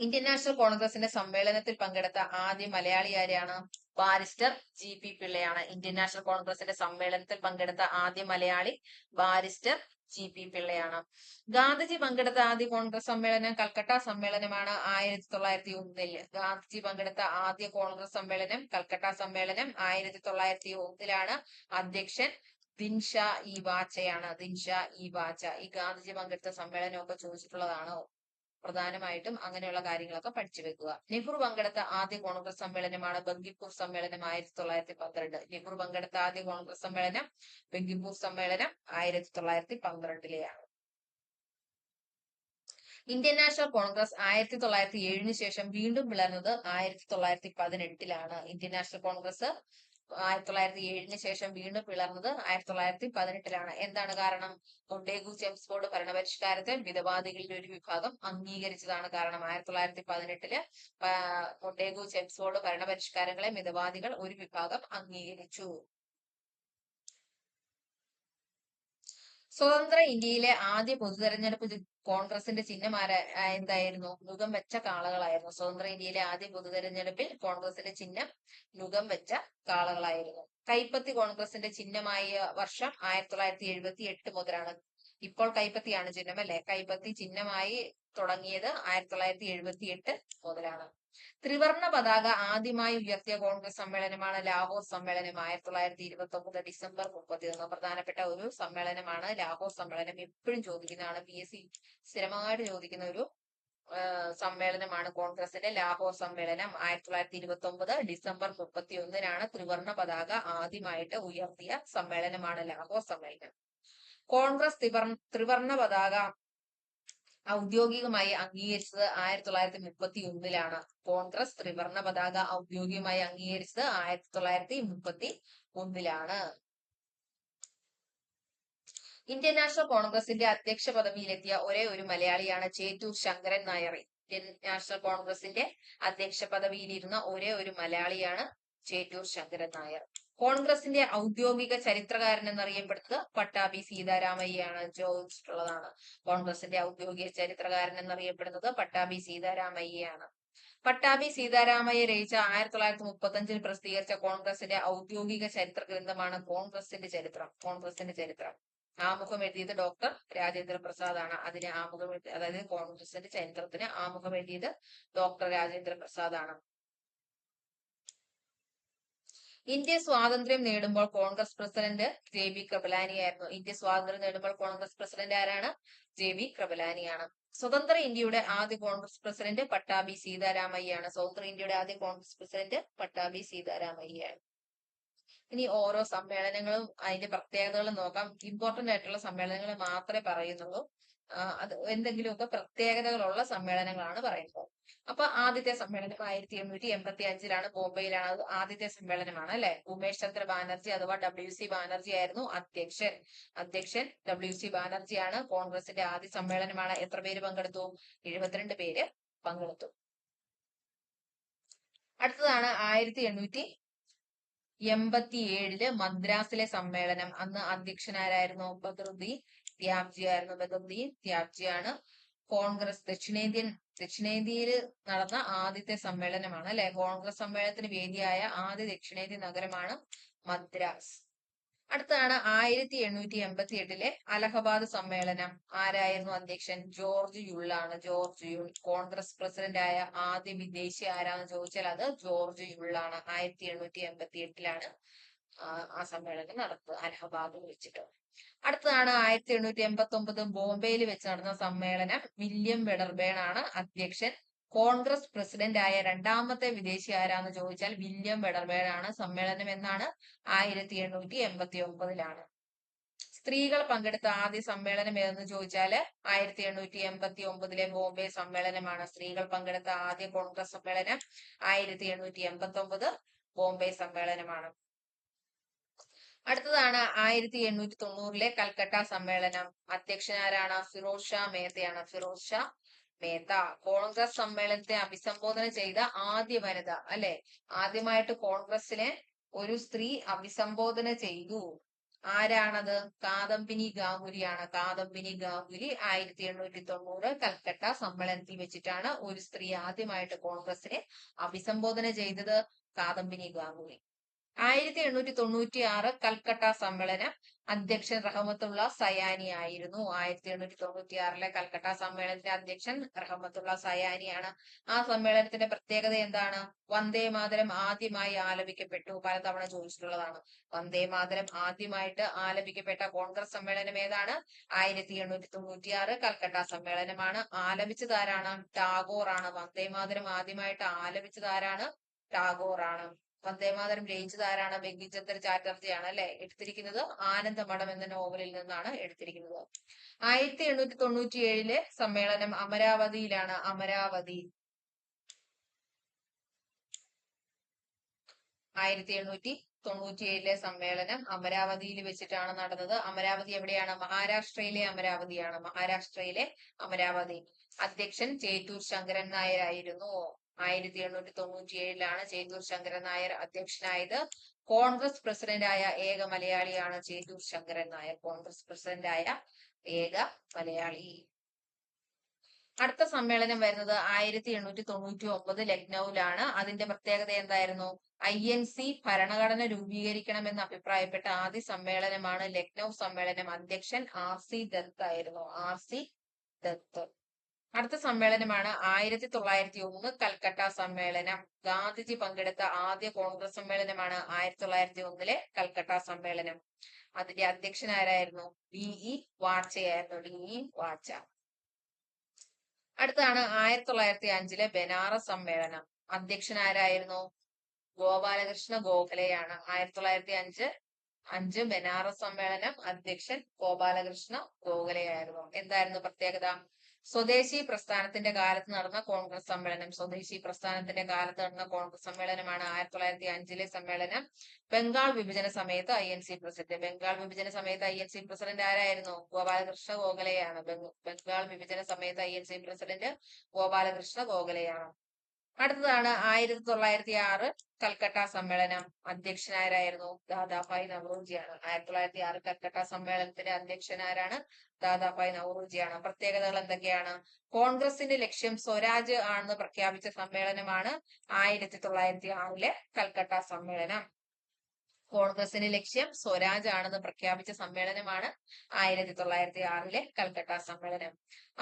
Indian National കോൺഗ്രസിന്റെ സമ്മേളനത്തിൽ പങ്കെടുത്ത ആദ്യ മലയാളി ആരാണ്? ബാരിസ്റ്റർ ജി പി പിള്ളയാണ്. ഇന്ത്യൻ നാഷണൽ കോൺഗ്രസിന്റെ സമ്മേളനത്തിൽ പങ്കെടുത്ത ആദ്യ മലയാളി ബാരിസ്റ്റർ ജി പി പിള്ളയാണ്. ഗാന്ധിജി പങ്കെടുത്ത ആദ്യ കോൺഗ്രസ് സമ്മേളനം കൽക്കട്ട സമ്മേളനമാണ് 1901. ഗാന്ധിജി പങ്കെടുത്ത ആദ്യ കോൺഗ്രസ് സമ്മേളനം കൽക്കട്ട സമ്മേളനം 1901-ലാണ്. അധ്യക്ഷൻ ദിൻഷാ ഇ വാച്ചയാണ്. ദിൻഷാ ഇ വാച്ച. ഈ ഗാന്ധിജി പങ്കെടുത്ത സമ്മേളനമൊക്കെ ചോദിച്ചിട്ടുള്ളതാണോ? പ്രധാനമായിട്ടും അങ്ങനെയുള്ള കാര്യങ്ങളൊക്കെ പഠിച്ചു വെക്കുക. നെഹ്റു പങ്കെടുത്ത ആദ്യ കോൺഗ്രസ് സമ്മേളനമാണ് ബങ്കിപ്പൂർ സമ്മേളനം 1912. നെഹ്റു പങ്കെടുത്ത ആദ്യ കോൺഗ്രസ് സമ്മേളനം ബങ്കിപ്പൂർ സമ്മേളനം 1912-ലെയാണ്. ഇന്ത്യൻ നാഷണൽ കോൺഗ്രസ് 1907-ന് ശേഷം വീണ്ടും പിളർന്നത് 1918-ലാണ്. ഇന്ത്യൻ നാഷണൽ കോൺഗ്രസ് 1907-ന് ശേഷം വീണ്ടും പിളർന്നത് 1918-ലാണ്. എന്താണ് കാരണം? മൊണ്ടേഗു ചെംസ്ഫോർഡ് ഭരണപരിഷ്കാരത്തെ മിതവാദികളിൽ ഒരു വിഭാഗം അംഗീകരിച്ചതാണ് കാരണം. 1918-ല് മൊണ്ടേഗു ചെംസ്ഫോർഡ് ഭരണപരിഷ്കാരങ്ങളെ മിതവാദികൾ ഒരു വിഭാഗം അംഗീകരിച്ചു. സ്വതന്ത്ര ഇന്ത്യയിലെ ആദ്യ പൊതുതെരഞ്ഞെടുപ്പ് കോൺഗ്രസിന്റെ ചിഹ്നം എന്തായിരുന്നു? നുകം വെച്ച കാളകളായിരുന്നു. സ്വതന്ത്ര ഇന്ത്യയിലെ ആദ്യ പൊതുതെരഞ്ഞെടുപ്പിൽ കോൺഗ്രസിന്റെ ചിഹ്നം നുകം വെച്ച കാളകളായിരുന്നു. കൈപ്പത്തി കോൺഗ്രസിന്റെ ചിഹ്നമായ വർഷം 1978 മുതലാണ്. ഇപ്പോൾ കൈപ്പത്തിയാണ് ചിഹ്നം അല്ലെ? കൈപ്പത്തി ചിഹ്നമായി തുടങ്ങിയത് 1978 മുതലാണ്. ത്രിവർണ പതാക ആദ്യമായി ഉയർത്തിയ കോൺഗ്രസ് സമ്മേളനമാണ് ലാഹോർ സമ്മേളനം 1929 ഡിസംബർ 31. പ്രധാനപ്പെട്ട ഒരു സമ്മേളനമാണ് ലാഹോർ സമ്മേളനം. എപ്പോഴും ചോദിക്കുന്നതാണ്, PSC സ്ഥിരമായിട്ട് ചോദിക്കുന്ന ഒരു സമ്മേളനമാണ് കോൺഗ്രസിന്റെ ലാഹോർ സമ്മേളനം. 1929 ഡിസംബർ 31-നാണ് ത്രിവർണ പതാക ആദ്യമായിട്ട് ഉയർത്തിയ സമ്മേളനമാണ് ലാഹോർ സമ്മേളനം. കോൺഗ്രസ് ത്രിവർണ പതാക ഔദ്യോഗികമായി അംഗീകരിച്ചത് 1931-ലാണ്. കോൺഗ്രസ് ത്രിവർണ പതാക ഔദ്യോഗികമായി അംഗീകരിച്ചത് 1931-ലാണ്. ഇന്ത്യൻ നാഷണൽ കോൺഗ്രസിന്റെ അധ്യക്ഷ പദവിയിലെത്തിയ ഒരേ ഒരു മലയാളിയാണ് ചേറ്റൂർ ശങ്കരൻ നായർ. ഇന്ത്യൻ നാഷണൽ കോൺഗ്രസിന്റെ അധ്യക്ഷ പദവിയിലിരുന്ന ഒരേ ഒരു മലയാളിയാണ് ചേറ്റൂർ ശങ്കരൻ നായർ. കോൺഗ്രസിന്റെ ഔദ്യോഗിക ചരിത്രകാരൻ എന്നറിയപ്പെടുന്നത് പട്ടാഭി സീതാരാമയ്യയാണ്. ചോദിച്ചിട്ടുള്ളതാണ്. കോൺഗ്രസിന്റെ ഔദ്യോഗിക ചരിത്രകാരൻ എന്നറിയപ്പെടുന്നത് പട്ടാഭി സീതാരാമയ്യയാണ്. പട്ടാഭി സീതാരാമയ്യ രചിച്ച 1935-ൽ പ്രസിദ്ധീകരിച്ച കോൺഗ്രസിന്റെ ഔദ്യോഗിക ചരിത്ര ഗ്രന്ഥമാണ് കോൺഗ്രസിന്റെ ചരിത്രം. കോൺഗ്രസിന്റെ ചരിത്രം. ആമുഖം എഴുതിയത് ഡോക്ടർ രാജേന്ദ്ര പ്രസാദ് ആണ്. അതിന് ആമുഖം അതായത് കോൺഗ്രസിന്റെ ചരിത്രത്തിന് ആമുഖം എഴുതിയത് ഡോക്ടർ രാജേന്ദ്ര പ്രസാദ് ആണ്. ഇന്ത്യ സ്വാതന്ത്ര്യം നേടുമ്പോൾ കോൺഗ്രസ് പ്രസിഡന്റ് JB കൃപലാനി ആയിരുന്നു. ഇന്ത്യ സ്വാതന്ത്ര്യം നേടുമ്പോൾ കോൺഗ്രസ് പ്രസിഡന്റ് ആരാണ്? JB കൃപലാനിയാണ്. സ്വതന്ത്ര ഇന്ത്യയുടെ ആദ്യ കോൺഗ്രസ് പ്രസിഡന്റ് പട്ടാഭി സീതാരാമയ്യയാണ്. സ്വതന്ത്ര ഇന്ത്യയുടെ ആദ്യ കോൺഗ്രസ് പ്രസിഡന്റ് പട്ടാഭി സീതാരാമയ്യയാണ്. ഇനി ഓരോ സമ്മേളനങ്ങളും അതിന്റെ പ്രത്യേകതകളും നോക്കാം. ഇമ്പോർട്ടന്റ് ആയിട്ടുള്ള സമ്മേളനങ്ങൾ മാത്രമേ പറയുന്നുള്ളൂ. അത് എന്തെങ്കിലുമൊക്കെ പ്രത്യേകതകളുള്ള സമ്മേളനങ്ങളാണ് പറയുന്നത്. അപ്പൊ ആദ്യത്തെ സമ്മേളനം 1885-ലാണ് ബോംബെയിലാണ്. അത് ആദ്യത്തെ സമ്മേളനമാണ് അല്ലെ. ഉമേഷ് ചന്ദ്ര ബാനർജി അഥവാ WC ബാനർജി ആയിരുന്നു അധ്യക്ഷൻ. WC ബാനർജിയാണ്. കോൺഗ്രസിന്റെ ആദ്യ സമ്മേളനമാണ്. എത്ര പേര് പങ്കെടുത്തു? 72 പേര് പങ്കെടുത്തു. അടുത്തതാണ് 1887 മദ്രാസിലെ സമ്മേളനം. അന്ന് അധ്യക്ഷനാരായിരുന്നു? ബദറുദ്ദീൻ ത്യാബ്ജി ആയിരുന്നു. ബദറുദ്ദീൻ ത്യാബ്ജിയാണ്. കോൺഗ്രസ് ദക്ഷിണേന്ത്യയിൽ നടന്ന ആദ്യത്തെ സമ്മേളനമാണ് അല്ലെ. കോൺഗ്രസ് സമ്മേളനത്തിന് വേദിയായ ആദ്യ ദക്ഷിണേന്ത്യൻ നഗരമാണ് മദ്രാസ്. അടുത്തതാണ് 1888 അലഹബാദ് സമ്മേളനം. ആരായിരുന്നു അധ്യക്ഷൻ? ജോർജ് യുള്ളാണ്. George Yule. കോൺഗ്രസ് പ്രസിഡന്റ് ആയ ആദ്യ വിദേശി ആരാന്ന് ചോദിച്ചാൽ അത് ജോർജ് യുള്ളാണ്. 1888 ആ സമ്മേളനം നടന്നത് അലഹബാദിൽ വെച്ചിട്ട്. അടുത്തതാണ് 1889 ബോംബെയിൽ വെച്ച് നടന്ന സമ്മേളനം. വില്യം വെഡർബേൺ ആണ് അധ്യക്ഷൻ. കോൺഗ്രസ് പ്രസിഡന്റ് ആയ രണ്ടാമത്തെ വിദേശി ആരാന്ന് ചോദിച്ചാൽ വില്യം വെഡർബേൺ ആണ്. സമ്മേളനം എന്നാണ്? 1889 സ്ത്രീകൾ പങ്കെടുത്ത ആദ്യ സമ്മേളനം ഏതെന്ന് ചോദിച്ചാല് 1889 ബോംബെ സമ്മേളനമാണ്. സ്ത്രീകൾ പങ്കെടുത്ത ആദ്യ കോൺഗ്രസ് സമ്മേളനം 1889 ബോംബെ സമ്മേളനമാണ്. അടുത്തതാണ് 1890 കൽക്കട്ട സമ്മേളനം. അധ്യക്ഷനാരാണ്? ഫിറോസ് ഷാ മേത്തയാണ്. ഫിറോസ് ഷാ മേത്ത. കോൺഗ്രസ് സമ്മേളനത്തെ അഭിസംബോധന ചെയ്ത ആദ്യ വനിത അല്ലെ? ആദ്യമായിട്ട് കോൺഗ്രസിനെ ഒരു സ്ത്രീ അഭിസംബോധന ചെയ്തു. ആരാണത്? കാദംബിനി ഗാംഗുലിയാണ്. കാദംബിനി ഗാംഗുലി 1890 കൽക്കട്ട സമ്മേളനത്തിൽ വെച്ചിട്ടാണ് ഒരു സ്ത്രീ ആദ്യമായിട്ട് കോൺഗ്രസിനെ അഭിസംബോധന ചെയ്തത്. കാദംബിനി ഗാംഗുലി. 1896 കൽക്കട്ട സമ്മേളനം. അധ്യക്ഷൻ റഹ്മത്തുള്ള സയാനി ആയിരുന്നു. 1896 കൽക്കട്ട സമ്മേളനത്തിന്റെ അധ്യക്ഷൻ റഹ്മത്തുള്ള സയാനിയാണ്. ആ സമ്മേളനത്തിന്റെ പ്രത്യേകത എന്താണ്? വന്ദേ മാതരം ആദ്യമായി ആലപിക്കപ്പെട്ടു. പലതവണ ചോദിച്ചിട്ടുള്ളതാണ്. വന്ദേ മാതരം ആദ്യമായിട്ട് ആലപിക്കപ്പെട്ട കോൺഗ്രസ് സമ്മേളനം ഏതാണ്? 1896 കൽക്കട്ട സമ്മേളനമാണ്. ആലപിച്ചതാരാണ്? ടാഗോർ ആണ്. വന്ദേ മാതരം ആദ്യമായിട്ട് ആലപിച്ചതാരാണ്? ടാഗോർ ആണ്. വന്ദേമാതരം രചിച്ചത് ആരാണ്? ബങ്കിം ചാറ്റർജി ആണ് അല്ലെ? എടുത്തിരിക്കുന്നത് ആനന്ദമഠം എന്ന നോവലിൽ നിന്നാണ് എടുത്തിരിക്കുന്നത്. 1897 സമ്മേളനം അമരാവതിയിലാണ്. അമരാവതി. 1897 സമ്മേളനം അമരാവതിയിൽ വെച്ചിട്ടാണ് നടന്നത്. അമരാവതി എവിടെയാണ്? മഹാരാഷ്ട്രയിലെ അമരാവതിയാണ്. മഹാരാഷ്ട്രയിലെ അമരാവതി. അധ്യക്ഷൻ ചേറ്റൂർ ശങ്കരൻ നായർ ആയിരുന്നു. 1897 ചേറ്റൂർ ശങ്കരൻ നായർ അധ്യക്ഷനായത്. കോൺഗ്രസ് പ്രസിഡന്റായ ഏക മലയാളിയാണ് ചേറ്റൂർ ശങ്കരൻ നായർ. കോൺഗ്രസ് പ്രസിഡന്റായ ഏക മലയാളി. അടുത്ത സമ്മേളനം വരുന്നത് 1899 ലക്നൌവിലാണ്. അതിന്റെ പ്രത്യേകത എന്തായിരുന്നു? INC ഭരണഘടന രൂപീകരിക്കണമെന്ന് അഭിപ്രായപ്പെട്ട ആദ്യ സമ്മേളനമാണ് ലക്നൌ സമ്മേളനം. അധ്യക്ഷൻ RC ദത്ത് ആയിരുന്നു. RC ദത്ത്. അടുത്ത സമ്മേളനമാണ് 1901 കൽക്കട്ട സമ്മേളനം. ഗാന്ധിജി പങ്കെടുത്ത ആദ്യ കോൺഗ്രസ് സമ്മേളനമാണ് 1901 കൽക്കട്ട സമ്മേളനം. അതിന്റെ അധ്യക്ഷനാരായിരുന്നു? DE വാർച്ചയായിരുന്നു. DE വാർച്ച. അടുത്താണ് 1905 ബനാറസ് സമ്മേളനം. അധ്യക്ഷനാരായിരുന്നു? ഗോപാലകൃഷ്ണ ഗോഖലെയാണ്. 1905 ബനാറസ് സമ്മേളനം. അധ്യക്ഷൻ ഗോപാലകൃഷ്ണ ഗോഖലെയായിരുന്നു. എന്തായിരുന്നു പ്രത്യേകത? സ്വദേശി പ്രസ്ഥാനത്തിന്റെ കാലത്ത് നടന്ന കോൺഗ്രസ് സമ്മേളനം. സ്വദേശി പ്രസ്ഥാനത്തിന്റെ കാലത്ത് നടന്ന കോൺഗ്രസ് സമ്മേളനമാണ് 1905 സമ്മേളനം. ബംഗാൾ വിഭജന സമയത്ത് INC പ്രസിഡന്റ്. ബംഗാൾ വിഭജന സമയത്ത് INC പ്രസിഡന്റ് ആരായിരുന്നു? ഗോപാലകൃഷ്ണ ഗോഖലെയാണ്. ബംഗാൾ വിഭജന സമയത്ത് INC പ്രസിഡന്റ് ഗോപാലകൃഷ്ണ ഗോഖലെയാണ്. അടുത്തതാണ് 1906 കൽക്കട്ട സമ്മേളനം. അധ്യക്ഷനാരായിരുന്നു? ദാദാഭായ് നവറോജിയാണ്. 1906 കൽക്കട്ട സമ്മേളനത്തിന്റെ അധ്യക്ഷനാരാണ്? ദാദാഭായ് നവറോജിയാണ്. പ്രത്യേകതകൾ എന്തൊക്കെയാണ്? കോൺഗ്രസിന്റെ ലക്ഷ്യം സ്വരാജ് ആണെന്ന് പ്രഖ്യാപിച്ച സമ്മേളനമാണ് 1906 കൽക്കട്ട സമ്മേളനം. കോൺഗ്രസിന്റെ ലക്ഷ്യം സ്വരാജ് ആണെന്ന് പ്രഖ്യാപിച്ച സമ്മേളനമാണ് 1906 കൽക്കട്ട സമ്മേളനം.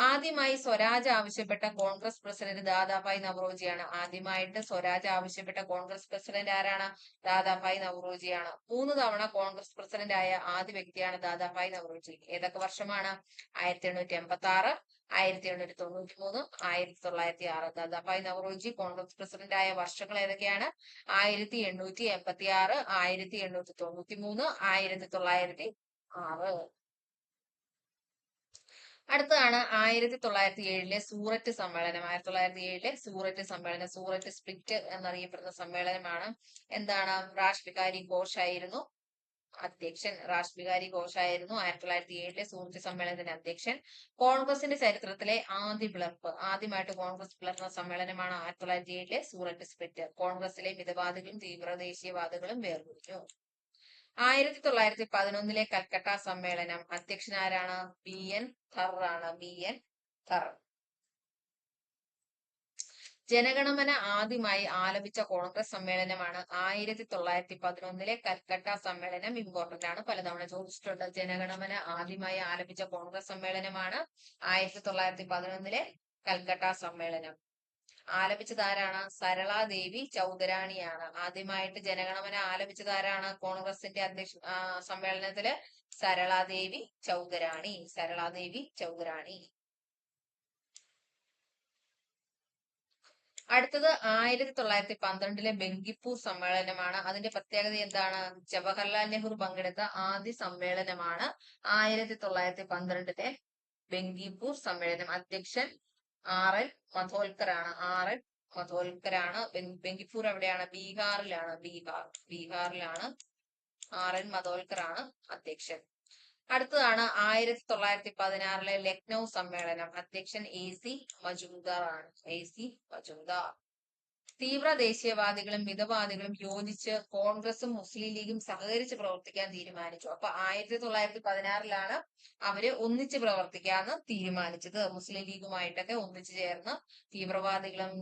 ആദ്യമായി സ്വരാജ് ആവശ്യപ്പെട്ട കോൺഗ്രസ് പ്രസിഡന്റ് ദാദാഭായ് നവറോജിയാണ്. ആദ്യമായിട്ട് സ്വരാജ് ആവശ്യപ്പെട്ട കോൺഗ്രസ് പ്രസിഡന്റ് ആരാണ്? ദാദാഭായ് നവറോജിയാണ്. 3 തവണ കോൺഗ്രസ് പ്രസിഡന്റ് ആയ ആദ്യ വ്യക്തിയാണ് ദാദാഭായ് നവറോജി. ഏതൊക്കെ വർഷമാണ്? 1886, 1893, 1906. ദാദാഭായ് നവറോജി കോൺഗ്രസ് പ്രസിഡന്റ് ആയ വർഷങ്ങൾ ഏതൊക്കെയാണ്? 1886, 1893, 1906. അടുത്തതാണ് 1907 സൂററ്റ് സമ്മേളനം. 1907 സൂററ്റ് സമ്മേളനം. സൂററ്റ് സ്പ്ലിറ്റ് എന്നറിയപ്പെടുന്ന സമ്മേളനമാണ്. എന്താണ്? റാഷ് ബിഹാരി ഘോഷ് ആയിരുന്നു അധ്യക്ഷൻ. റാഷ് ബിഹാരി ഘോഷ് ആയിരുന്നു 1907 സൂററ്റ് സമ്മേളനത്തിന്റെ അധ്യക്ഷൻ. കോൺഗ്രസിന്റെ ചരിത്രത്തിലെ ആദ്യ പിളർപ്പ്. ആദ്യമായിട്ട് കോൺഗ്രസ് പിളർന്ന സമ്മേളനമാണ് 1907 സൂററ്റ് സ്പ്ലിറ്റ്. കോൺഗ്രസിലെ മിതവാദികളും തീവ്രദേശീയവാദികളും വേർപിരിഞ്ഞു. 1911 കൽക്കട്ട സമ്മേളനം. അധ്യക്ഷനാരാണ്? BN ധർ ആണ്. BN ധർ. ജനഗണമന ആദ്യമായി ആലപിച്ച കോൺഗ്രസ് സമ്മേളനമാണ് 1911 കൽക്കട്ട സമ്മേളനം. ഇമ്പോർട്ടന്റ് ആണ്, പലതവണ ചോദിച്ചിട്ടുണ്ട്. ജനഗണമന ആദ്യമായി ആലപിച്ച കോൺഗ്രസ് സമ്മേളനമാണ് 1911 കൽക്കട്ട സമ്മേളനം. ആലപിച്ചത് ആരാണ്? സരളാദേവി ചൗധരാണിയാണ്. ആദ്യമായിട്ട് ജനഗണമന ആലപിച്ചത് ആരാണ്? കോൺഗ്രസിന്റെ സമ്മേളനത്തില് സരളാദേവി ചൗധരാണി. സരളാദേവി ചൗധരാണി. അടുത്തത് 1912 ബെങ്കിപ്പൂർ സമ്മേളനമാണ്. അതിന്റെ പ്രത്യേകത എന്താണ്? ജവഹർലാൽ നെഹ്റു പങ്കെടുത്ത ആദ്യ സമ്മേളനമാണ് 1912 ബെങ്കിപ്പൂർ സമ്മേളനം. അധ്യക്ഷൻ RN മധോൽക്കർ ആണ്. RN മധോൽക്കർ ആണ്. ബെങ്കിപ്പൂർ എവിടെയാണ്? ബീഹാറിലാണ്. ബീഹാറിലാണ്. RN മധോൽക്കർ ആണ് അധ്യക്ഷൻ. അടുത്തതാണ് 1916 ലക്നൗ സമ്മേളനം. അധ്യക്ഷൻ AC മജുംദാർ ആണ്. AC മജുംദാർ. തീവ്ര ദേശീയവാദികളും മിതവാദികളും യോജിച്ച് കോൺഗ്രസും മുസ്ലിം ലീഗും സഹകരിച്ച് പ്രവർത്തിക്കാൻ തീരുമാനിച്ചു. അപ്പൊ 1916 അവര് ഒന്നിച്ച് പ്രവർത്തിക്കാന്ന് തീരുമാനിച്ചത്. മുസ്ലിം ലീഗുമായിട്ടൊക്കെ ഒന്നിച്ചു ചേർന്ന് തീവ്രവാദികളും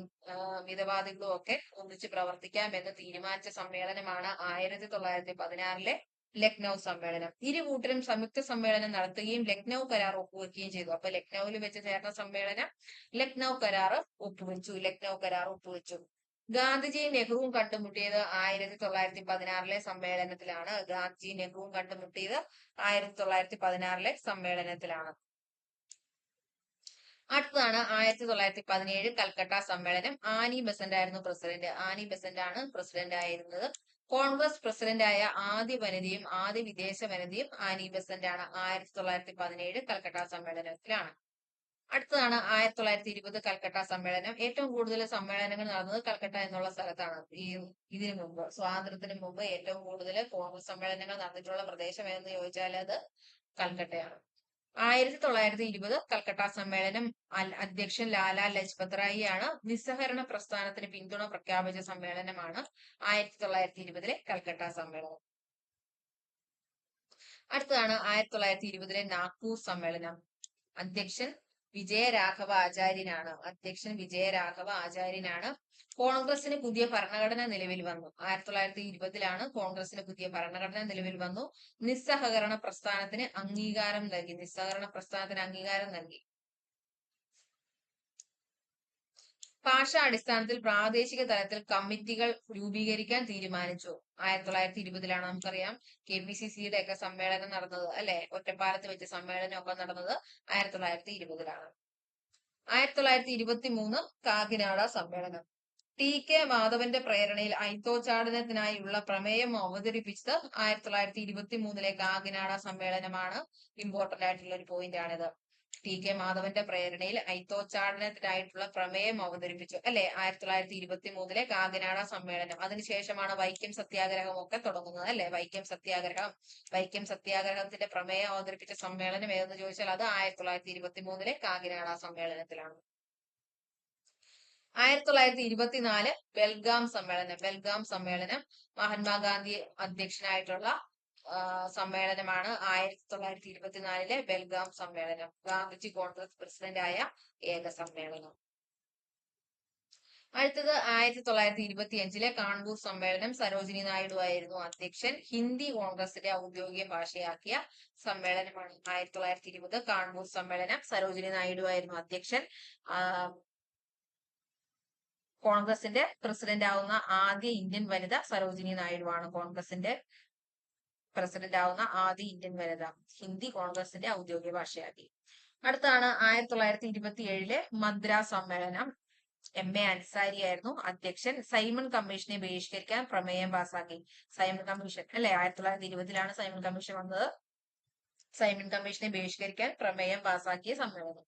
മിതവാദികളും ഒക്കെ ഒന്നിച്ച് പ്രവർത്തിക്കാമെന്ന് തീരുമാനിച്ച സമ്മേളനമാണ് 1916 ലക്നൗ സമ്മേളനം. ഇരു കൂട്ടരും സംയുക്ത സമ്മേളനം നടത്തുകയും ലക്നൗ കരാർ ഒപ്പുവെക്കുകയും ചെയ്തു. അപ്പൊ ലക്നൌവിൽ വെച്ച് ചേർന്ന സമ്മേളനം ലക്നൗ കരാർ ഒപ്പുവെച്ചു. ലക്നൗ കരാർ ഒപ്പുവെച്ചു. ഗാന്ധിജിയും നെഹ്റുവും കണ്ടുമുട്ടിയത് 1916 സമ്മേളനത്തിലാണ്. ഗാന്ധിജിയും നെഹ്റുവും കണ്ടുമുട്ടിയത് 1916 സമ്മേളനത്തിലാണ്. അടുത്തതാണ് 1917 കൽക്കട്ട സമ്മേളനം. ആനി ബെസന്റ് ആയിരുന്നു പ്രസിഡന്റ്. ആനി ബെസന്റ് ആണ് പ്രസിഡന്റ് ആയിരുന്നത്. കോൺഗ്രസ് പ്രസിഡന്റായ ആദ്യ വനിതയും ആദ്യ വിദേശ വനിതയും ആനി ബെസന്റ് ആണ്. 1917 കൽക്കട്ട സമ്മേളനത്തിലാണ്. അടുത്തതാണ് 1920 കൽക്കട്ട സമ്മേളനം. ഏറ്റവും കൂടുതൽ സമ്മേളനങ്ങൾ നടന്നത് കൽക്കട്ട എന്നുള്ള സ്ഥലത്താണ്. ഇതിനു മുമ്പ്, സ്വാതന്ത്ര്യത്തിന് മുമ്പ് ഏറ്റവും കൂടുതൽ കോൺഗ്രസ് സമ്മേളനങ്ങൾ നടന്നിട്ടുള്ള പ്രദേശം എന്ന് ചോദിച്ചാൽ അത് കൽക്കട്ടയാണ്. 1920 കൽക്കട്ട സമ്മേളനം അധ്യക്ഷൻ ലാലാ ലജ്പത് റായി ആണ്. നിസ്സഹകരണ പ്രസ്ഥാനത്തിന് പിന്തുണ പ്രഖ്യാപിച്ച സമ്മേളനമാണ് 1920 കൽക്കട്ട സമ്മേളനം. അടുത്തതാണ് 1920 നാഗ്പൂർ സമ്മേളനം. അധ്യക്ഷൻ വിജയരാഘവ ആചാര്യനാണ്. അധ്യക്ഷൻ വിജയരാഘവ ആചാര്യനാണ്. കോൺഗ്രസിന് പുതിയ ഭരണഘടന നിലവിൽ വന്നു. 1920 കോൺഗ്രസിന് പുതിയ ഭരണഘടന നിലവിൽ വന്നു. നിസ്സഹകരണ പ്രസ്ഥാനത്തിന് അംഗീകാരം നൽകി. നിസ്സഹകരണ പ്രസ്ഥാനത്തിന് അംഗീകാരം നൽകി. ഭാഷാ അടിസ്ഥാനത്തിൽ പ്രാദേശിക തലത്തിൽ കമ്മിറ്റികൾ രൂപീകരിക്കാൻ തീരുമാനിച്ചു. 1920 നമുക്കറിയാം KPCCയുടെ ഒക്കെ സമ്മേളനം നടന്നത് അല്ലെ, ഒറ്റപ്പാലത്ത് വെച്ച് സമ്മേളനം ഒക്കെ നടന്നത് 1920 1923 കാക്കിനാഡ സമ്മേളനം. TK മാധവന്റെ പ്രേരണയിൽ ഐത്തോച്ചാടനത്തിനായുള്ള പ്രമേയം അവതരിപ്പിച്ചത് 1923 കാക്കിനാഡ സമ്മേളനമാണ്. ഇമ്പോർട്ടന്റ് ആയിട്ടുള്ള ഒരു പോയിന്റ് ആണിത്. TK മാധവന്റെ പ്രേരണയിൽ ഐത്തോച്ചാടനത്തിനായിട്ടുള്ള പ്രമേയം അവതരിപ്പിച്ചു അല്ലെ, 1923 കാക്കിനാഡ സമ്മേളനം. അതിനുശേഷമാണ് വൈക്കം സത്യാഗ്രഹം ഒക്കെ തുടങ്ങുന്നത് അല്ലെ. വൈക്കം സത്യാഗ്രഹത്തിന്റെ പ്രമേയം അവതരിപ്പിച്ച സമ്മേളനം ഏതെന്ന് ചോദിച്ചാൽ അത് 1923 കാക്കിനാഡ സമ്മേളനത്തിലാണ്. 1924 ബെൽഗാം സമ്മേളനം. ബെൽഗാം സമ്മേളനം മഹാത്മാഗാന്ധി അധ്യക്ഷനായിട്ടുള്ള സമ്മേളനമാണ്. 1924 ബെൽഗാം സമ്മേളനം. ഗാന്ധിജി കോൺഗ്രസ് പ്രസിഡന്റ് ആയ ഏക സമ്മേളനം. അടുത്തത് 1925 കാൺപൂർ സമ്മേളനം. സരോജിനി നായിഡു ആയിരുന്നു അധ്യക്ഷൻ. ഹിന്ദി കോൺഗ്രസിന്റെ ഔദ്യോഗിക ഭാഷയാക്കിയ സമ്മേളനമാണ് 1920 കാൺപൂർ സമ്മേളനം. സരോജിനി നായിഡു ആയിരുന്നു അധ്യക്ഷൻ. കോൺഗ്രസിന്റെ പ്രസിഡന്റ് ആവുന്ന ആദ്യ ഇന്ത്യൻ വനിത സരോജിനി നായിഡു ആണ്. കോൺഗ്രസിന്റെ പ്രസിഡന്റ് ആവുന്ന ആദ്യ ഇന്ത്യൻ വനിത. ഹിന്ദി കോൺഗ്രസിന്റെ ഔദ്യോഗിക ഭാഷയാക്കി. അടുത്താണ് 1927 മദ്രാസ് സമ്മേളനം. MA അൻസാരി ആയിരുന്നു അധ്യക്ഷൻ. സൈമൺ കമ്മീഷനെ ബഹിഷ്കരിക്കാൻ പ്രമേയം പാസാക്കി. സൈമൺ കമ്മീഷൻ അല്ലെ, 1920 സൈമൺ കമ്മീഷൻ വന്നത്. സൈമൺ കമ്മീഷനെ ബഹിഷ്കരിക്കാൻ പ്രമേയം പാസാക്കിയ സമ്മേളനം.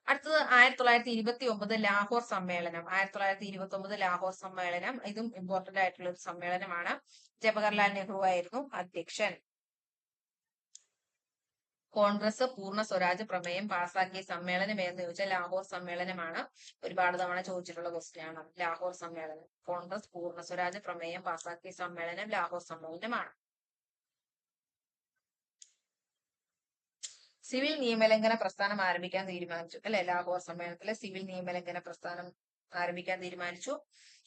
അടുത്തത് 1929 ലാഹോർ സമ്മേളനം. 1929 ലാഹോർ സമ്മേളനം. ഇതും ഇമ്പോർട്ടന്റ് ആയിട്ടുള്ള ഒരു സമ്മേളനമാണ്. ജവഹർലാൽ നെഹ്റു ആയിരുന്നു അധ്യക്ഷൻ. കോൺഗ്രസ് പൂർണ്ണ സ്വരാജ് പ്രമേയം പാസാക്കിയ സമ്മേളനം ഏതെന്ന് ചോദിച്ചാൽ ലാഹോർ സമ്മേളനമാണ്. ഒരുപാട് തവണ ചോദിച്ചിട്ടുള്ള ക്വസ്റ്റ്യൻ ആണ് ലാഹോർ സമ്മേളനം. കോൺഗ്രസ് പൂർണ്ണ സ്വരാജ് പ്രമേയം പാസാക്കിയ സമ്മേളനം ലാഹോർ സമ്മേളനമാണ്. സിവിൽ നിയമലംഘന പ്രസ്ഥാനം ആരംഭിക്കാൻ തീരുമാനിച്ചു അല്ലെ. ലാഹോർ സമ്മേളനത്തിലെ സിവിൽ നിയമലംഘന പ്രസ്ഥാനം ആരംഭിക്കാൻ തീരുമാനിച്ചു.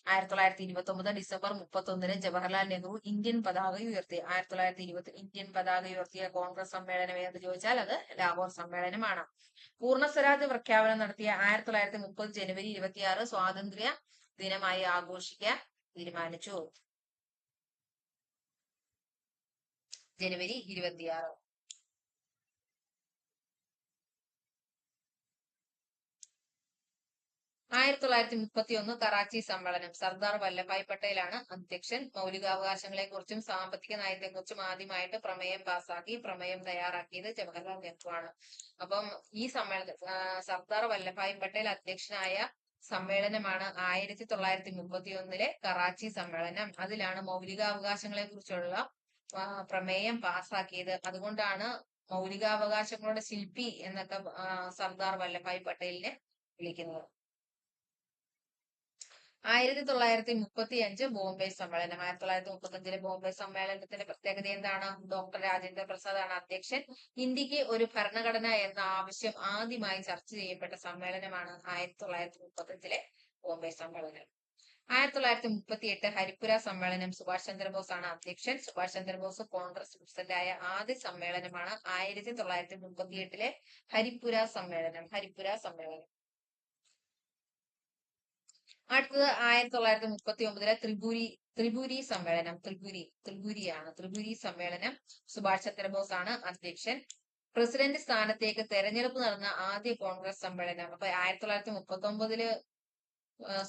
1929 ഡിസംബർ 31 ജവഹർലാൽ നെഹ്റു ഇന്ത്യൻ പതാക ഉയർത്തി. 1920 ഇന്ത്യൻ പതാക ഉയർത്തിയ കോൺഗ്രസ് സമ്മേളനം ഏതെന്ന് ചോദിച്ചാൽ അത് ലാഹോർ സമ്മേളനമാണ്. പൂർണ്ണ സ്വരാജ് പ്രഖ്യാപനം നടത്തിയ 1930 ജനുവരി 26 സ്വാതന്ത്ര്യ ദിനമായി ആഘോഷിക്കാൻ തീരുമാനിച്ചു. ജനുവരി 26. 1931 കറാച്ചി സമ്മേളനം. സർദാർ വല്ലഭായ് പട്ടേലാണ് അധ്യക്ഷൻ. മൗലികാവകാശങ്ങളെ കുറിച്ചും സാമ്പത്തിക നയത്തെക്കുറിച്ചും ആദ്യമായിട്ട് പ്രമേയം പാസാക്കി. പ്രമേയം തയ്യാറാക്കിയത് ജവഹർലാൽ നെഹ്റു ആണ്. അപ്പം ഈ സർദാർ വല്ലഭായ് പട്ടേൽ അധ്യക്ഷനായ സമ്മേളനമാണ് 1931 കറാച്ചി സമ്മേളനം. അതിലാണ് മൗലികാവകാശങ്ങളെ കുറിച്ചുള്ള പ്രമേയം പാസാക്കിയത്. അതുകൊണ്ടാണ് മൗലികാവകാശങ്ങളുടെ ശില്പി എന്നൊക്കെ സർദാർ വല്ലഭായ് പട്ടേലിനെ വിളിക്കുന്നത്. 1935 ബോംബെ സമ്മേളനം. 1935 ബോംബെ സമ്മേളനത്തിന്റെ പ്രത്യേകത എന്താണ്? ഡോക്ടർ രാജേന്ദ്ര പ്രസാദ് ആണ് അധ്യക്ഷൻ. ഇന്ത്യക്ക് ഒരു ഭരണഘടന എന്ന ആവശ്യം ആദ്യമായി ചർച്ച ചെയ്യപ്പെട്ട സമ്മേളനമാണ് 1935 ബോംബെ സമ്മേളനം. 1938 ഹരിപ്പുര സമ്മേളനം. സുഭാഷ് ചന്ദ്രബോസ് ആണ് അധ്യക്ഷൻ. സുഭാഷ് ചന്ദ്രബോസ് കോൺഗ്രസ് പ്രസിഡന്റായ ആദ്യ സമ്മേളനമാണ് 1938 ഹരിപ്പുര സമ്മേളനം. ഹരിപ്പുര സമ്മേളനം. അടുത്തത് 1939 ത്രിപുരി സമ്മേളനം. ത്രിപുരി സമ്മേളനം. സുഭാഷ് ചന്ദ്രബോസ് ആണ് അധ്യക്ഷൻ. പ്രസിഡന്റ് സ്ഥാനത്തേക്ക് തെരഞ്ഞെടുപ്പ് നടന്ന ആദ്യ കോൺഗ്രസ് സമ്മേളനം. അപ്പൊ 1939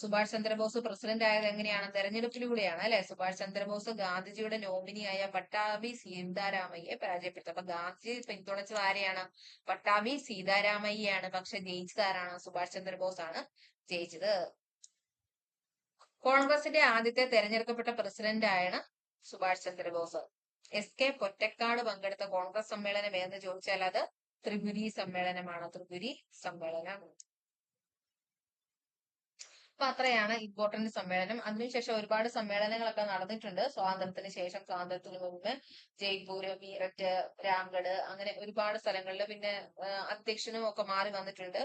സുഭാഷ് ചന്ദ്രബോസ് പ്രസിഡന്റ് ആയത് എങ്ങനെയാണ്? തെരഞ്ഞെടുപ്പിലൂടെയാണ് അല്ലെ? സുഭാഷ് ചന്ദ്രബോസ് ഗാന്ധിജിയുടെ നോമിനിയായ പട്ടാഭി സീതാരാമയ്യെ പരാജയപ്പെടുത്തി. അപ്പൊ ഗാന്ധിജി പിന്തുണച്ചത് ആരെയാണ്? പട്ടാഭി സീതാരാമയ്യാണ്. പക്ഷെ ജയിച്ചത് ആരാണ്? സുഭാഷ് ചന്ദ്രബോസ് ആണ് ജയിച്ചത്. കോൺഗ്രസിന്റെ ആദ്യത്തെ തെരഞ്ഞെടുക്കപ്പെട്ട പ്രസിഡന്റായാണ് സുഭാഷ് ചന്ദ്രബോസ്. SK പൊറ്റക്കാട് പങ്കെടുത്ത കോൺഗ്രസ് സമ്മേളനം ഏതെന്ന് ചോദിച്ചാൽ അത് ത്രിപുരി സമ്മേളനമാണ്. ത്രിപുരി സമ്മേളനം. അപ്പൊ അത്രയാണ് ഇമ്പോർട്ടന്റ് സമ്മേളനം. അതിനുശേഷം ഒരുപാട് സമ്മേളനങ്ങളൊക്കെ നടന്നിട്ടുണ്ട്. സ്വാതന്ത്ര്യത്തിന് ശേഷം, സ്വാതന്ത്ര്യത്തിന് മുമ്പ് ജയ്പൂര്, മീററ്റ്, രാംഗഡ് അങ്ങനെ ഒരുപാട് സ്ഥലങ്ങളിൽ പിന്നെ അധ്യക്ഷനും ഒക്കെ മാറി വന്നിട്ടുണ്ട്.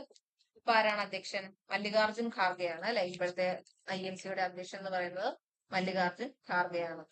ഇപ്പൊ ആരാണ് അധ്യക്ഷൻ? മല്ലികാർജുൻ ഖാർഗെയാണ് അല്ലെ? ഇപ്പോഴത്തെ INC യുടെ അധ്യക്ഷൻ എന്ന് പറയുന്നത് മല്ലികാർജുൻ ഖാർഗെയാണ്.